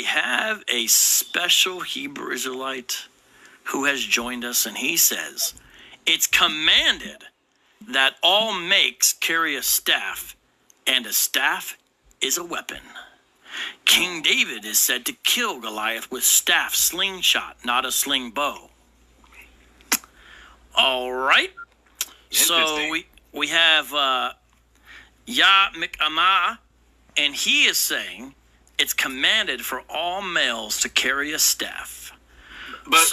we have a special Hebrew Israelite who has joined us, and he says, it's commanded that all makes carry a staff, and a staff is a weapon. King David is said to kill Goliath with staff slingshot, not a sling bow. All right. So we have Yah Mik'amah, and he is saying it's commanded for all males to carry a staff. But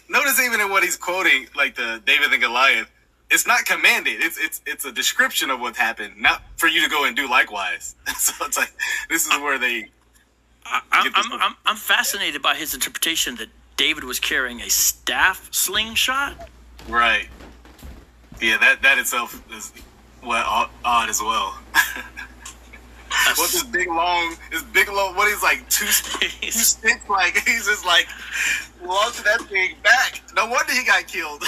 notice even in what he's quoting, like the David and Goliath, it's not commanded. It's a description of what happened, not for you to go and do likewise. So it's like this is where they. I'm fascinated by his interpretation that David was carrying a staff slingshot. Right. Yeah, that itself is odd as well. What's this big long? What is like two sticks? Like he's just like launching that thing back. No wonder he got killed.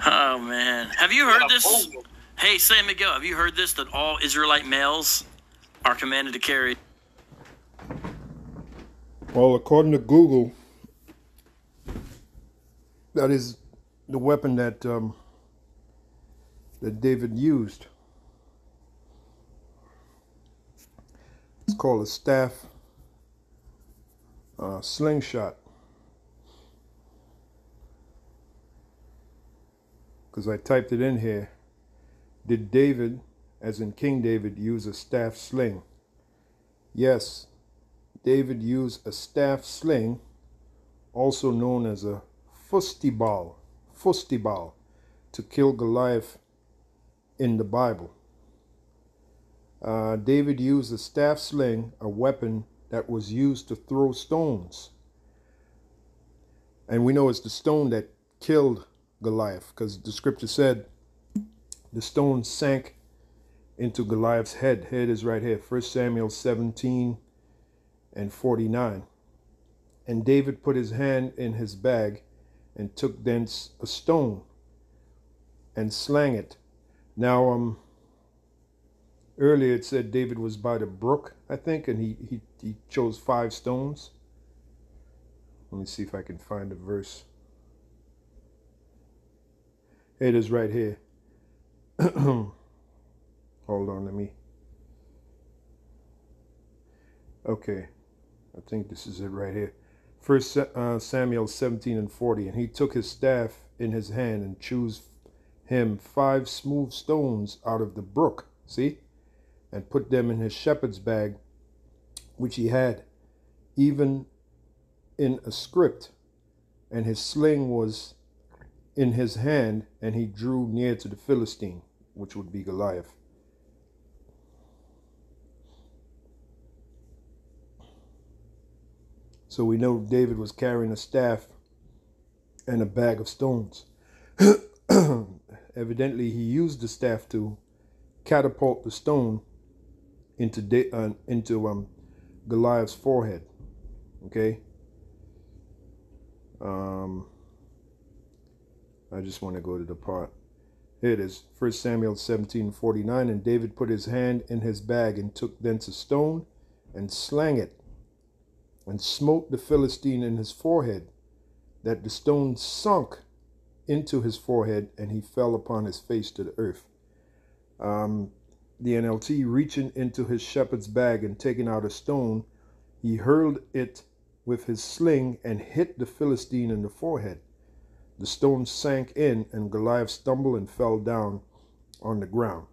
Oh man, have you heard this? Hey, Sam Miguel, have you heard this? That all Israelite males are commanded to carry. Well, according to Google, that is the weapon that that David used. It's called a staff slingshot. Because I typed it in here. Did David, as in King David, use a staff sling? Yes, David used a staff sling, also known as a Fustibal, to kill Goliath in the Bible. David used a staff sling, a weapon that was used to throw stones. And we know it's the stone that killed Goliath, because the scripture said the stone sank into Goliath's head. Head is right here, 1 Samuel 17 and 49. And David put his hand in his bag and took thence a stone and slang it. Now, earlier it said David was by the brook, I think, and he chose 5 stones. Let me see if I can find the verse. It is right here. Hold on, let me. Okay, I think this is it right here. 1 Samuel 17 and 40. And he took his staff in his hand and chose him 5 smooth stones out of the brook. See? And put them in his shepherd's bag, which he had, even in a script. And his sling was in his hand, and he drew near to the Philistine, which would be Goliath. So we know David was carrying a staff and a bag of stones. Evidently, he used the staff to catapult the stone into Goliath's forehead. Okay. I just want to go to the part. Here it is, 1 Samuel 17:49. And David put his hand in his bag and took thence a stone and slang it, and smote the Philistine in his forehead, that the stone sunk into his forehead, and he fell upon his face to the earth. The NLT, reaching into his shepherd's bag and taking out a stone, he hurled it with his sling and hit the Philistine in the forehead. The stone sank in, and Goliath stumbled and fell down on the ground.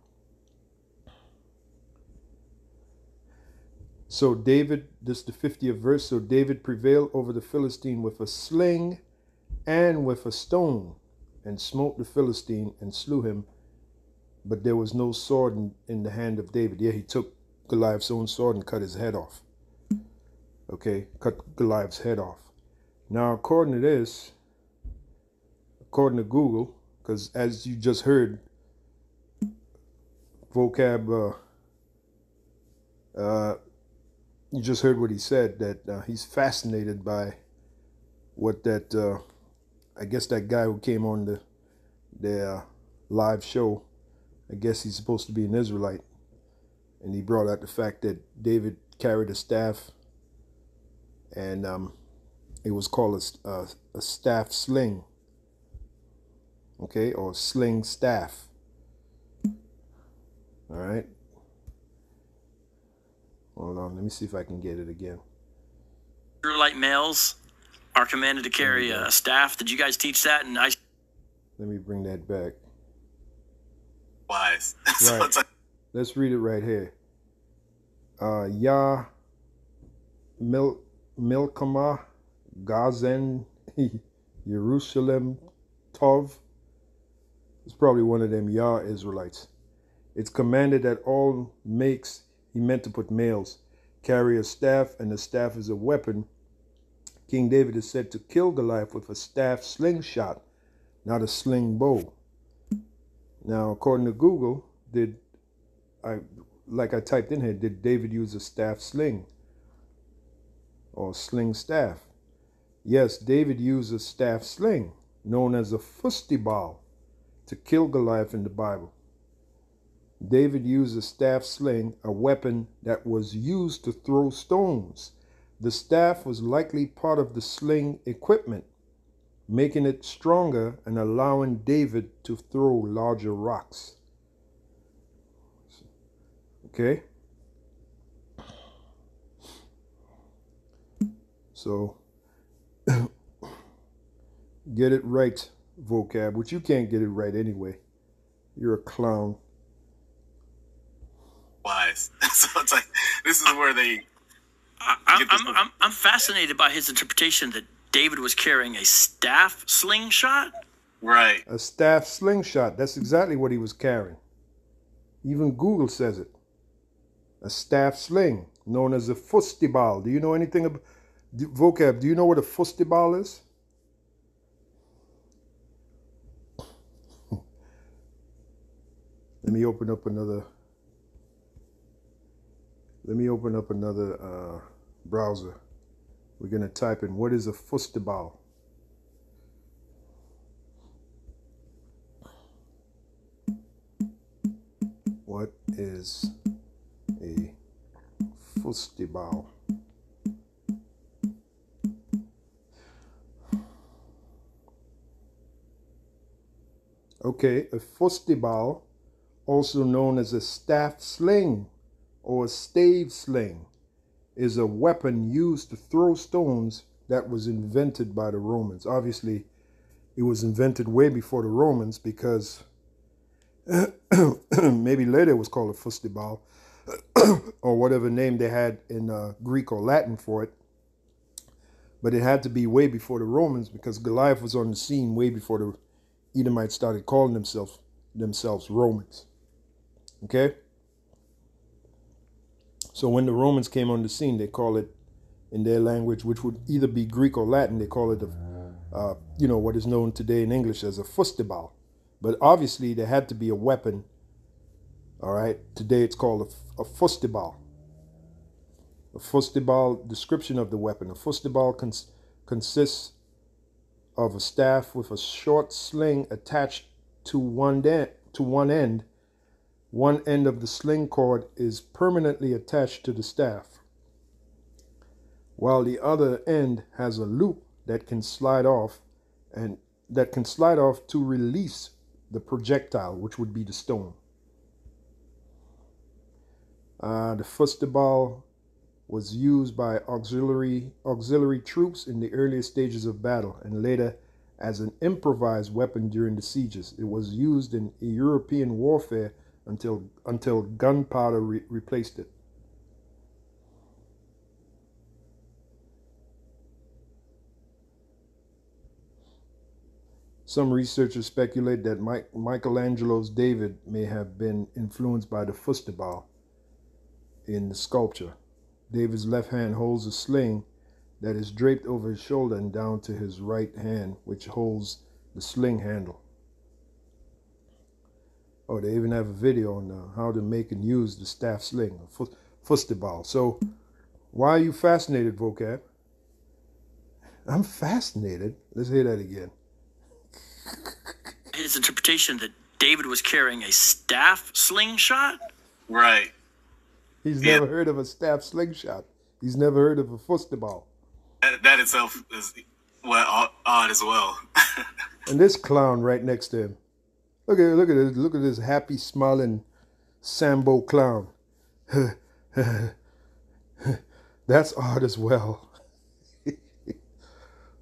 So David, this is the 50th verse, so David prevailed over the Philistine with a sling and with a stone, and smote the Philistine and slew him. But there was no sword in the hand of David. Yeah, he took Goliath's own sword and cut his head off. Okay, cut Goliath's head off. Now, according to this, according to Google, because as you just heard, Vocab, you just heard what he said, that he's fascinated by what that, I guess that guy who came on the live show, I guess he's supposed to be an Israelite, and he brought out the fact that David carried a staff and it was called a staff sling, okay, or sling staff. All right. Hold on, let me see if I can get it again. Israelite males are commanded to carry a staff. Did you guys teach that? And let me bring that back. Wise. Right. Let's read it right here. Yah Milkama Gazen Jerusalem Tov. It's probably one of them Yah Israelites. It's commanded that all makes, he meant to put males, carry a staff, and the staff is a weapon. King David is said to kill Goliath with a staff slingshot, not a sling bow. Now, according to Google, like I typed in here, did David use a staff sling or sling staff? Yes, David used a staff sling known as a Fustibal to kill Goliath in the Bible. David used a staff sling, a weapon that was used to throw stones. The staff was likely part of the sling equipment, making it stronger and allowing David to throw larger rocks. Okay? So, get it right, Vocab, which you can't get it right anyway. You're a clown. Wise. So it's like, this is where they... I'm fascinated by his interpretation that David was carrying a staff slingshot. Right. A staff slingshot. That's exactly what he was carrying. Even Google says it. A staff sling, known as a Fustibal. Do you know anything about... Vocab, do you know what a Fustibal is? Let me open up another browser. We're going to type in, what is a Fustibal? What is a Fustibal? Okay, a Fustibal, also known as a staff sling or a stave sling, is a weapon used to throw stones that was invented by the Romans. Obviously, it was invented way before the Romans because maybe later it was called a Fustibal or whatever name they had in Greek or Latin for it. But it had to be way before the Romans because Goliath was on the scene way before the Edomites started calling themselves Romans. Okay? So when the Romans came on the scene, they call it, in their language, which would either be Greek or Latin, they call it, what is known today in English as a Fustibal. But obviously, there had to be a weapon. All right? Today, it's called a Fustibal. A Fustibal, description of the weapon. A Fustibal consists of a staff with a short sling attached to one end. One end of the sling cord is permanently attached to the staff, while the other end has a loop that can slide off to release the projectile, which would be the stone. The Fustibal was used by auxiliary troops in the earliest stages of battle and later as an improvised weapon during the sieges. It was used in European warfare until gunpowder replaced it. Some researchers speculate that Michelangelo's David may have been influenced by the Fustibal in the sculpture. David's left hand holds a sling that is draped over his shoulder and down to his right hand, which holds the sling handle. Oh, they even have a video on how to make and use the staff sling, Fustibal. So, why are you fascinated, Vocab? I'm fascinated. Let's hear that again. His interpretation that David was carrying a staff slingshot? Right. He's never heard of a staff slingshot. He's never heard of a Fustibal. That itself is odd as well. And this clown right next to him. Look at this happy smiling Sambo clown. That's odd as well.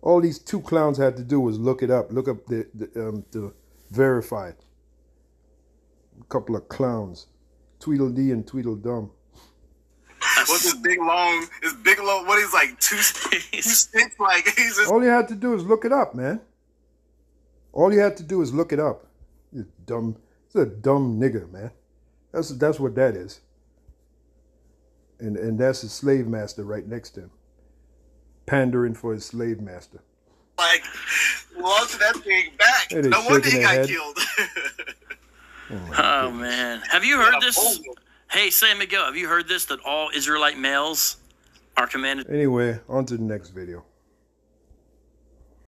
All these two clowns had to do was look it up. Look up the verified. A couple of clowns. Tweedledee and Tweedledum. What's this big long, what is like two sticks? Like, he's just... All you had to do is look it up, man. All you had to do is look it up. You dumb, it's a dumb nigger, man. That's what that is. And that's his slave master right next to him. Pandering for his slave master. Like, launching that thing back. No wonder he got killed. Oh, man. Have you heard this? Hey, San Miguel, have you heard this, that all Israelite males are commanded? Anyway, on to the next video.